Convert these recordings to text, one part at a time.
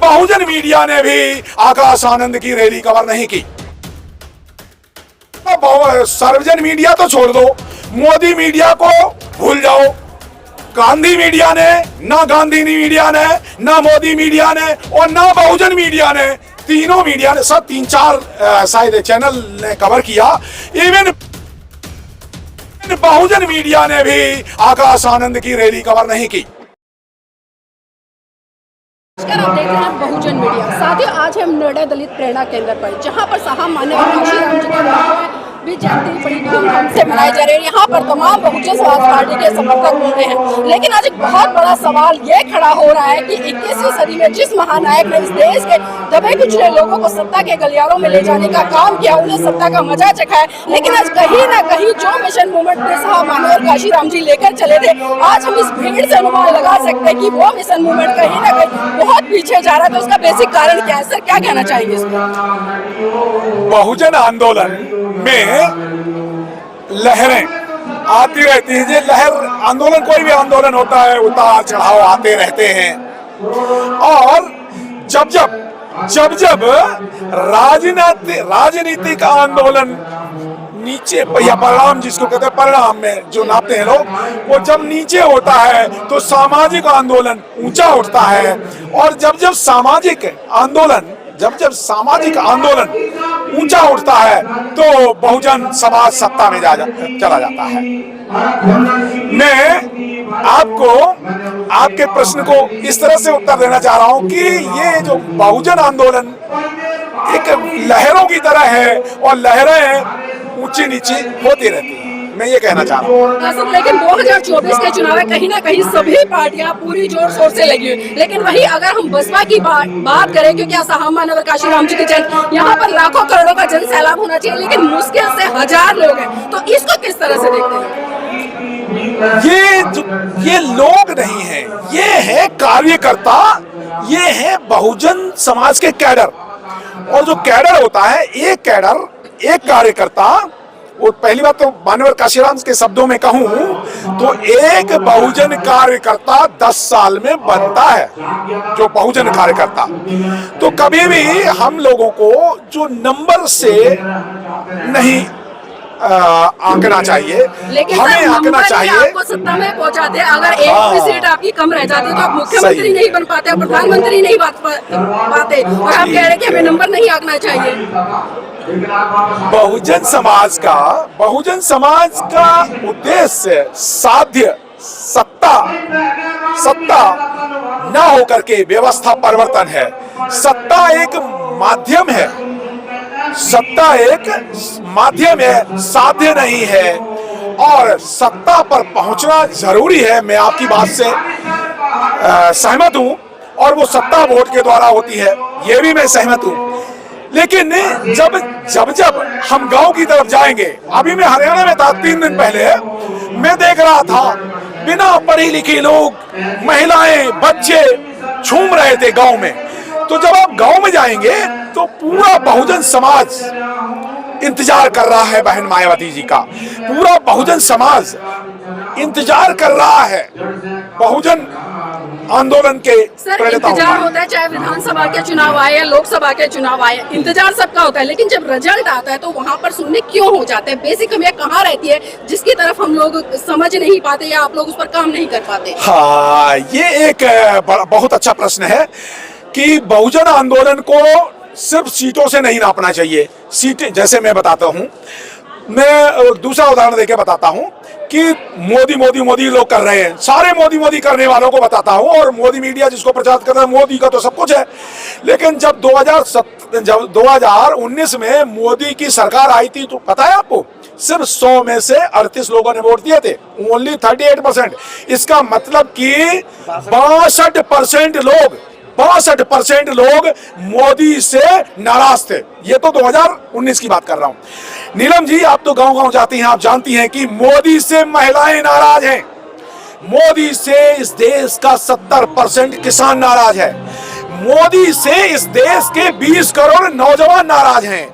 बहुजन media ने भी आकाश आनंद की रैली कवर नहीं की। सर्वजन मीडिया तो छोड़ दो, मोदी मीडिया को भूल जाओ। गांधी मीडिया ने, ना गांधी मीडिया ने, ना मोदी मीडिया ने और ना बहुजन मीडिया ने, तीनों मीडिया ने, सब 3-4 शायद चैनल ने कवर किया। इवन बहुजन मीडिया ने भी आकाश आनंद की रैली कवर नहीं की। आप देख रहे हैं बहुजन मीडिया। साथियों, आज हम नोएडा दलित प्रेरणा केंद्र पर, जहां पर साहब माननीय काशीराम जी का भी जयंती बड़ी धूमधाम से मनाई जा रही है। यहाँ पर तमाम बहुजन समाज पार्टी के समर्थक बोल रहे हैं, लेकिन आज एक बहुत बड़ा सवाल ये खड़ा हो रहा है कि 21वीं सदी में जिस महानायक ने इस देश के दबे कुचले लोगों को सत्ता के गलियारों में ले जाने का काम किया, उन्हें सत्ता का मजा चखाया, लेकिन आज कहीं ना कहीं जो मिशन मूवमेंट में साहब माननीय काशीराम जी लेकर चले थे, आज हम इस भीड़ से अनुमान लगा सकते हैं कि वो मिशन मूवमेंट कहीं ना कहीं बहुत पीछे जा रहा है। तो उसका बेसिक कारण क्या है सर, क्या कहना चाहेंगे इसमें? बहुजन आंदोलन में लहरें आती रहती हैं। ये लहर आंदोलन, कोई भी आंदोलन होता है, उतार चढ़ाव आते रहते हैं। और जब जब राजनीतिक आंदोलन नीचे, या परिणाम जिसको कहते हैं, परिणाम में जो नापते हैं लोग, वो जब नीचे होता है तो सामाजिक आंदोलन ऊंचा उठता है। और जब सामाजिक आंदोलन ऊंचा उठता है तो बहुजन समाज सत्ता में चला जाता है। मैं आपको आपके प्रश्न को इस तरह से उत्तर देना चाह रहा हूं कि ये जो बहुजन आंदोलन एक लहरों की तरह है और लहरें ऊंची नीची होती रहती है, मैं ये कहना चाह रहा हूँ। लेकिन 2024 के चुनाव में कहीं ना कहीं सभी पार्टियां पूरी जोर शोर से लगी हुई, लेकिन वही अगर हम बसपा की बात करें, क्योंकि साहब माननीय काशीराम जी के जन्म यहाँ पर लाखों करोड़ों का जन सैलाब होना चाहिए, लेकिन मुश्किल से 1000 लोग हैं, तो इसको किस तरह से देखते हैं? ये लोग नहीं है, ये है कार्यकर्ता, ये है बहुजन समाज के कैडर। और जो कैडर होता है, एक कार्यकर्ता, वो पहली बात तो माननीय काशीराम के शब्दों में कहूं तो एक बहुजन कार्यकर्ता 10 साल में बनता है, जो बहुजन कार्यकर्ता। तो कभी भी हम लोगों को जो नंबर से नहीं आंकना चाहिए, हमें आंकना चाहिए। आपको सत्ता में पहुंचाते, अगर एक भी सीट आपकी कम रह जाती तो आप मुख्यमंत्री नहीं बन पाते, प्रधानमंत्री नहीं बन पाते, और आप कह रहे हैं कि हमें नंबर नहीं आंकना चाहिए। बहुजन समाज का उद्देश्य सत्ता न होकर के व्यवस्था परिवर्तन है। सत्ता एक माध्यम है, साध्य नहीं है। और सत्ता पर पहुंचना जरूरी है, मैं आपकी बात से सहमत हूं, और वो सत्ता वोट के द्वारा होती है, ये भी मैं सहमत हूं। लेकिन जब हम गांव की तरफ जाएंगे, अभी मैं हरियाणा में था 3 दिन पहले, मैं देख रहा था बिना पढ़े लिखे लोग, महिलाएं, बच्चे झूम रहे थे गांव में। तो जब आप गांव में जाएंगे तो पूरा बहुजन समाज इंतजार कर रहा है बहन मायावती जी का, पूरा बहुजन समाज इंतजार कर रहा है बहुजन आंदोलन के प्रेरणाओं। इंतजार होता है, चाहे विधानसभा के चुनाव आए या लोकसभा के चुनाव आए, इंतजार सबका होता है, लेकिन जब रिजल्ट आता है तो वहाँ पर सुनने क्यों हो जाते हैं? बेसिक कमियां कहाँ रहती है जिसकी तरफ हम लोग समझ नहीं पाते या आप लोग उस पर काम नहीं कर पाते? हाँ, ये एक बहुत अच्छा प्रश्न है कि बहुजन आंदोलन को सिर्फ सीटों से नहीं नापना चाहिए। सीटें, जैसे मैं बताता हूँ, मैं दूसरा उदाहरण देके बताता हूँ कि मोदी लोग कर रहे हैं, सारे मोदी करने वालों को बताता हूँ, और मोदी मीडिया जिसको प्रचार कर रहा है, मोदी का तो सब कुछ है। लेकिन जब 2019 में मोदी की सरकार आई थी, तो पता है आपको, सिर्फ 100 में से 38 लोगों ने वोट दिए थे, ओनली 38%। इसका मतलब कि 62% लोग मोदी से नाराज थे। ये तो 2019 की बात कर रहा हूं। नीलम जी, आप तो गांव जाती हैं, आप जानती हैं कि मोदी से महिलाएं नाराज हैं, मोदी से इस देश का 70% किसान नाराज है, मोदी से इस देश के 20 करोड़ नौजवान नाराज हैं,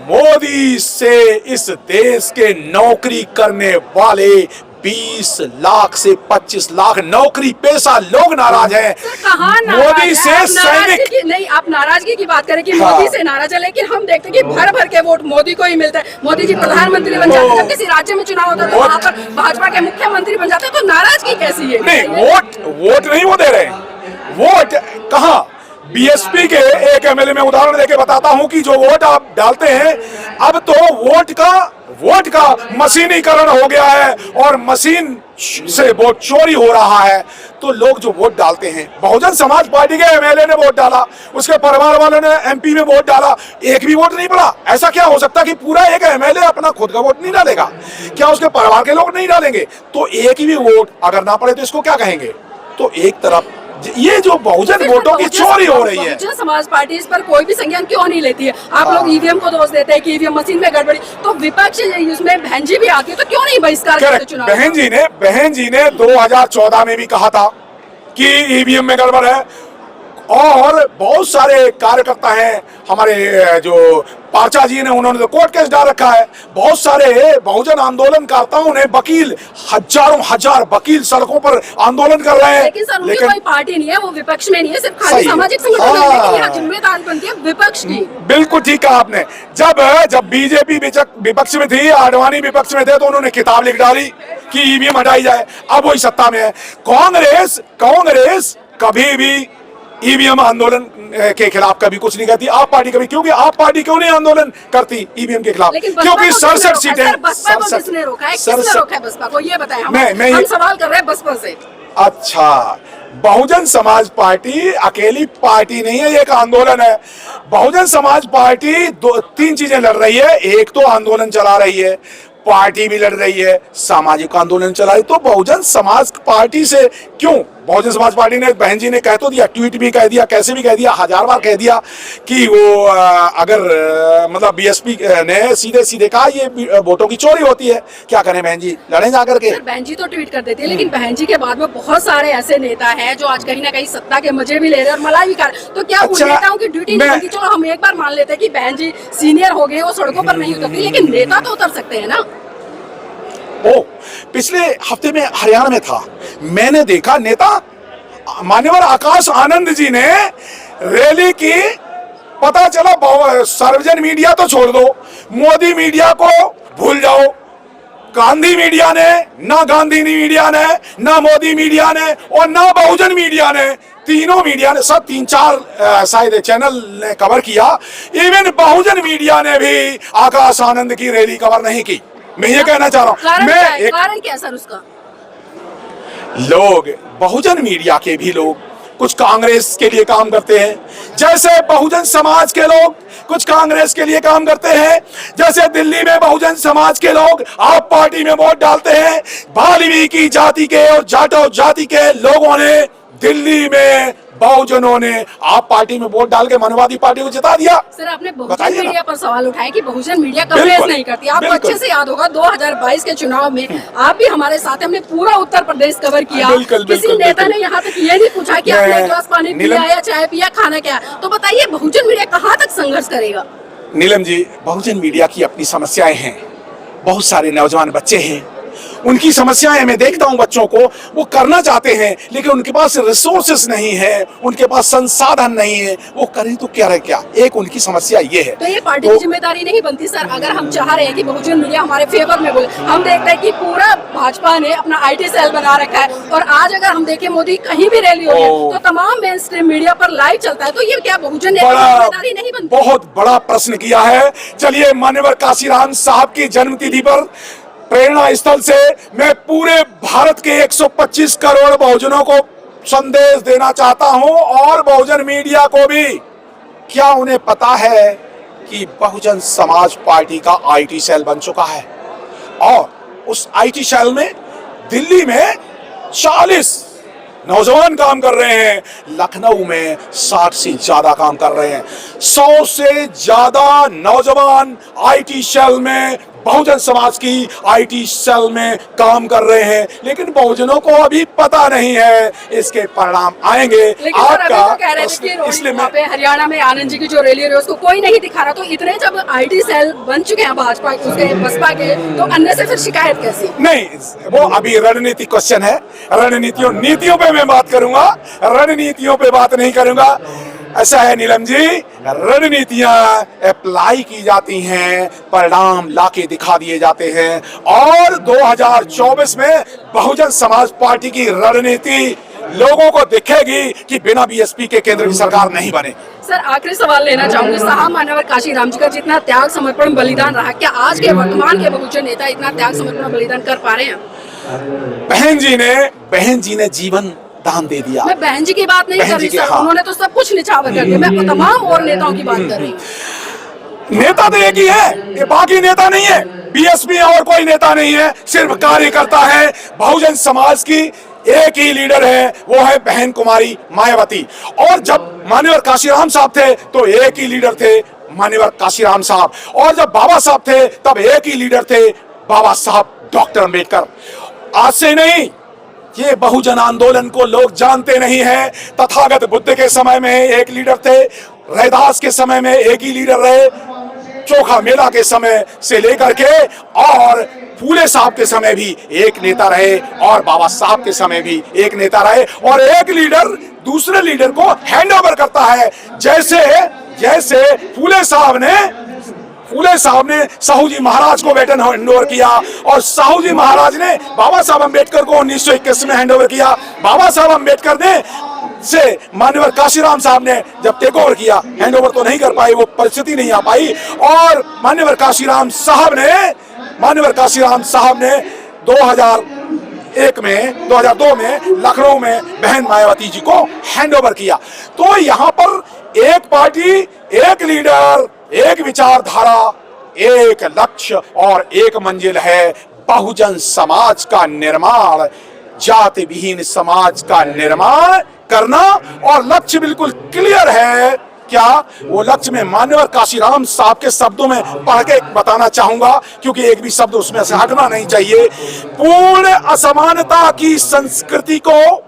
मोदी से इस देश के नौकरी करने वाले 20 लाख से 25 लाख नौकरी पेशा लोग नाराज हैं। कहाँ मोदी से सैनिक नहीं, आप नाराजगी की बात करें कि हाँ। मोदी से नाराज है, लेकिन हम देखते हैं कि भर भर के वोट मोदी को ही मिलता है। मोदी जी प्रधानमंत्री बन जाते हैं, जब किसी राज्य में चुनाव होता है तो वहाँ पर भाजपा के मुख्यमंत्री बन जाते हैं, तो नाराजगी कैसी है? नहीं, वोट नहीं वो दे रहे हैं। वोट कहाँ? बीएसपी के एक एमएलए में उदाहरण देके बताता हूं कि जो वोट आप डालते हैं, अब तो वोट का मशीनीकरण हो गया है और मशीन से वोट चोरी हो रहा है। तो लोग जो वोट डालते हैं, बहुजन समाज पार्टी के एमएलए ने वोट डाला, उसके परिवार वालों ने एमपी में वोट डाला, एक भी वोट नहीं पड़ा। ऐसा क्या हो सकता है कि पूरा एक एमएलए अपना खुद का वोट नहीं डालेगा? क्या उसके परिवार के लोग नहीं डालेंगे? तो एक भी वोट अगर ना पड़े तो इसको क्या कहेंगे? तो एक तरफ ये जो बहुजन वोटों की चोरी हो रही है, बहुजन समाज पार्टी इस पर कोई भी संज्ञान क्यों नहीं लेती है? आप लोग ईवीएम को दोष देते हैं कि ईवीएम मशीन में गड़बड़ी, तो विपक्ष इसमें बहन जी भी आती है, तो क्यों नहीं बहिष्कार करते चुनाव? बहन जी ने 2014 में भी कहा था कि ईवीएम में गड़बड़ है, और बहुत सारे कार्यकर्ता हैं हमारे जो पाचा जी ने, उन्होंने तो कोर्ट केस डाल रखा है। बहुत सारे बहुजन आंदोलनकर्ताओं ने, वकील, हजारों हजार वकील सड़कों पर आंदोलन कर रहे हैं। लेकिन सर, उनकी कोई पार्टी नहीं है, वो विपक्ष में नहीं है, सिर्फ खाली सामाजिक संगठन है, लेकिन यहाँ जिम्मेदारी बनती है विपक्ष की। बिल्कुल ठीक कहा आपने। जब बीजेपी विपक्ष में थी, आडवाणी विपक्ष में थे, तो उन्होंने किताब लिख डाली कि ईवीएम हटाई जाए। अब वही सत्ता में है। कांग्रेस कभी भी ईवीएम आंदोलन के खिलाफ कभी कुछ नहीं कहती। आप पार्टी कभी, क्योंकि आप पार्टी क्यों नहीं आंदोलन करती ईवीएम के खिलाफ? क्योंकि 67 सीटें। बसपा को किसने रोका है? किसने रोका है बसपा को? ये बताएं। हम सवाल कर रहे हैं बसपा से। अच्छा, बहुजन समाज पार्टी अकेली पार्टी नहीं है, ये एक आंदोलन है। बहुजन समाज पार्टी 3 चीजें लड़ रही है। एक तो आंदोलन चला रही है, पार्टी भी लड़ रही है, सामाजिक आंदोलन चला रही। तो बहुजन समाज पार्टी से क्यों? बहुजन समाज पार्टी ने, बहन जी ने कह तो दिया, ट्वीट भी कह दिया, कैसे भी कह दिया, 1000 बार कह दिया कि वो अगर मतलब बीएसपी ने सीधे कहा ये वोटों की चोरी होती है। क्या करें बहन जी, लड़े जा करके? बहन जी तो ट्वीट कर देती है, लेकिन बहन जी के बाद में बहुत सारे ऐसे नेता हैं जो आज कहीं ना कहीं सत्ता के मजे भी ले रहे हैं और मलाई भी कर रहे हैं। तो क्या उन नेताओं की ड्यूटी नहीं बनती? चलो हम एक बार मान लेते हैं कि बहन जी सीनियर हो गए, वो सड़कों पर नहीं उतरती, लेकिन नेता तो उतर सकते हैं ना। पिछले हफ्ते में हरियाणा में था, मैंने देखा नेता मान्यवर आकाश आनंद जी ने रैली की। पता चला सार्वजनिक मीडिया तो छोड़ दो, मोदी मीडिया को भूल जाओ। गांधी मीडिया ने, ना गांधी मीडिया ने, ना मोदी मीडिया ने, और ना बहुजन मीडिया ने, तीनों मीडिया ने, सब 3-4 शायद चैनल ने कवर किया। इवन बहुजन मीडिया ने भी आकाश आनंद की रैली कवर नहीं की। मैं ये कहना चाह रहा हूँ, कारण क्या सर उसका? लोग, बहुजन मीडिया के भी लोग कुछ कांग्रेस के लिए काम करते हैं, जैसे बहुजन समाज के लोग कुछ कांग्रेस के लिए काम करते हैं, जैसे दिल्ली में बहुजन समाज के लोग आप पार्टी में वोट डालते हैं। वाल्मीकि जाति के और जाटव जाति के लोगों ने दिल्ली में, बहुजनों ने आप पार्टी में वोट डाल के मानववादी पार्टी को जिता दिया। सर, आपने बहुजन मीडिया पर सवाल उठाया कि बहुजन मीडिया कवरेज नहीं करती। आपको अच्छे से याद होगा 2022 के चुनाव में आप भी हमारे साथ, हमने पूरा उत्तर प्रदेश कवर किया। किसी नेता ने यहाँ तक ये नहीं पूछा कि आपने एक गिलास पानी पिया या चाय पिया, खाना क्या? तो बताइए बहुजन मीडिया कहाँ तक संघर्ष करेगा? नीलम जी, बहुजन मीडिया की अपनी समस्याएं हैं। बहुत सारे नौजवान बच्चे हैं, उनकी समस्याएं मैं देखता हूं। बच्चों को वो करना चाहते हैं, लेकिन उनके पास रिसोर्सेस नहीं है, उनके पास संसाधन नहीं है। वो करें तो क्या रहे? क्या एक उनकी समस्या ये है। तो ये पार्टी की जिम्मेदारी नहीं बनती सर? अगर हम चाह रहे हैं कि बहुजन मीडिया हमारे फेवर में बोले, हम देखते हैं कि पूरा भाजपा ने अपना IT सेल बना रखा है, और आज अगर हम देखें मोदी कहीं भी रैली हो रही है तो तमाम मेन स्ट्रीम मीडिया पर लाइव चलता है। तो ये क्या बहुजन की जिम्मेदारी नहीं बनती? बहुत बड़ा प्रश्न किया है। चलिए, मान्यवर काशीराम साहब की जन्मतिथि पर प्रेरणा स्थल से मैं पूरे भारत के 125 करोड़ बहुजनों को संदेश देना चाहता हूं, और बहुजन मीडिया को भी। क्या उन्हें पता है कि बहुजन समाज पार्टी का IT सेल बन चुका है, और उस IT सेल में दिल्ली में 40 नौजवान काम कर रहे हैं, लखनऊ में 60 से ज्यादा काम कर रहे हैं। 100 से ज्यादा नौजवान IT सेल में बहुजन समाज की आईटी सेल में काम कर रहे हैं, लेकिन बहुजनों को अभी पता नहीं है इसके परिणाम आएंगे। लेकिन सर, अभी तो कह रहे थे कि इसलिए वहाँ पे हरियाणा में आनंद जी की जो रैली हो रही है उसको कोई नहीं दिखा रहा, तो इतने जब आईटी सेल बन चुके हैं भाजपा उसके बसपा के, तो अन्य से फिर शिकायत कैसी? नहीं, वो अभी रणनीति क्वेश्चन है, नीतियों पे मैं बात करूंगा, रणनीतियों पे बात नहीं करूंगा। ऐसा है नीलम जी, रणनीतियां अप्लाई की जाती हैं, परिणाम लाके दिखा दिए जाते हैं, और 2024 में बहुजन समाज पार्टी की रणनीति लोगों को दिखेगी कि बिना बीएसपी के केंद्र की सरकार नहीं बने। सर, आखिरी सवाल लेना चाहूंगी, साहब मान्यवर काशीराम जी का जितना त्याग समर्पण बलिदान रहा, क्या आज के वर्तमान के बहुजन नेता इतना त्याग समर्पण बलिदान कर पा रहे हैं? बहन जी ने जीवन दान दे दिया। मैं बहन जी की बात नहीं कर रही सर, हाँ। उन्होंने तो सब कुछ निछावर कर दिया, मैं तमाम और नेताओं की बात कर रही हूँ। नेता तो एक ही है, ये बाकी नेता नहीं है, बीएसपी और कोई नेता नहीं है, सिर्फ कार्यकर्ता है। बहुजन समाज की एक ही लीडर है, वो है बहन कुमारी मायावती। और जब मान्यवर काशीराम साहब थे तो एक ही लीडर थे, मान्यवर काशीराम साहब, और जब बाबा साहब थे तब एक ही लीडर थे, बाबा साहब डॉक्टर अम्बेडकर। आज से नहीं, ये बहुजन आंदोलन को लोग जानते नहीं है। तथागत बुद्ध के समय में एक लीडर थे, रैदास के समय में एक ही लीडर रहे, चोखा मेला के समय से लेकर के और फूले साहब के समय भी एक नेता रहे, और बाबा साहब के समय भी एक नेता रहे, और एक लीडर दूसरे लीडर को हैंड ओवर करता है। जैसे फूले साहब ने साहू जी महाराज को वेतन हैंड ओवर किया, और साहू जी महाराज ने बाबा साहब अम्बेडकर को 1921 में हैंड ओवर किया। बाबा साहब अम्बेडकर ने से मान्यवर काशीराम साहब ने जब टेक ओवर किया, हैंड ओवर तो नहीं कर पाए, वो परिस्थिति नहीं आ पाई, और मान्यवर काशीराम साहब ने 2002 में लखनऊ में बहन मायावती जी को हैंड ओवर किया। तो यहाँ पर एक पार्टी, एक लीडर, एक विचारधारा, एक लक्ष्य और एक मंजिल है, बहुजन समाज का निर्माण, जाति विहीन समाज का निर्माण करना। और लक्ष्य बिल्कुल क्लियर है। क्या वो लक्ष्य में मान्यवर काशीराम साहब के शब्दों में पढ़ के बताना चाहूंगा, क्योंकि एक भी शब्द उसमें से हटना नहीं चाहिए। पूर्ण असमानता की संस्कृति को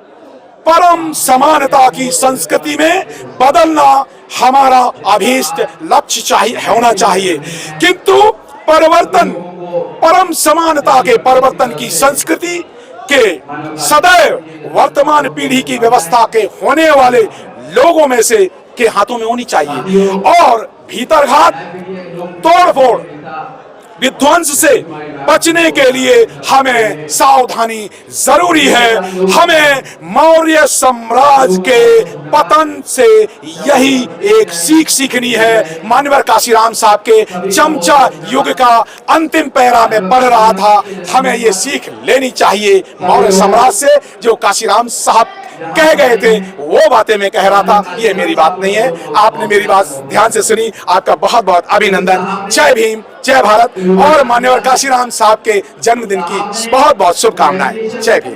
परम समानता की संस्कृति में बदलना हमारा अभीष्ट लक्ष्य होना चाहिए। किंतु परम समानता के परिवर्तन की संस्कृति के सदैव वर्तमान पीढ़ी की व्यवस्था के होने वाले लोगों में से के हाथों में होनी चाहिए, और भीतरघात, तोड़फोड़, विध्वंस से बचने के लिए हमें सावधानी जरूरी है। हमें मौर्य साम्राज्य के पतन से यही एक सीख सीखनी है। मान्यवर काशीराम साहब के चमचा युग का अंतिम पैरा में पढ़ रहा था, हमें ये सीख लेनी चाहिए मौर्य साम्राज्य से। जो काशीराम साहब कह गए थे वो बातें मैं कह रहा था, ये मेरी बात नहीं है। आपने मेरी बात ध्यान से सुनी, आपका बहुत बहुत अभिनंदन। जय भीम, जय भारत, और मान्यवर काशीराम साहब के जन्मदिन की बहुत बहुत शुभकामनाएं। जय भीम।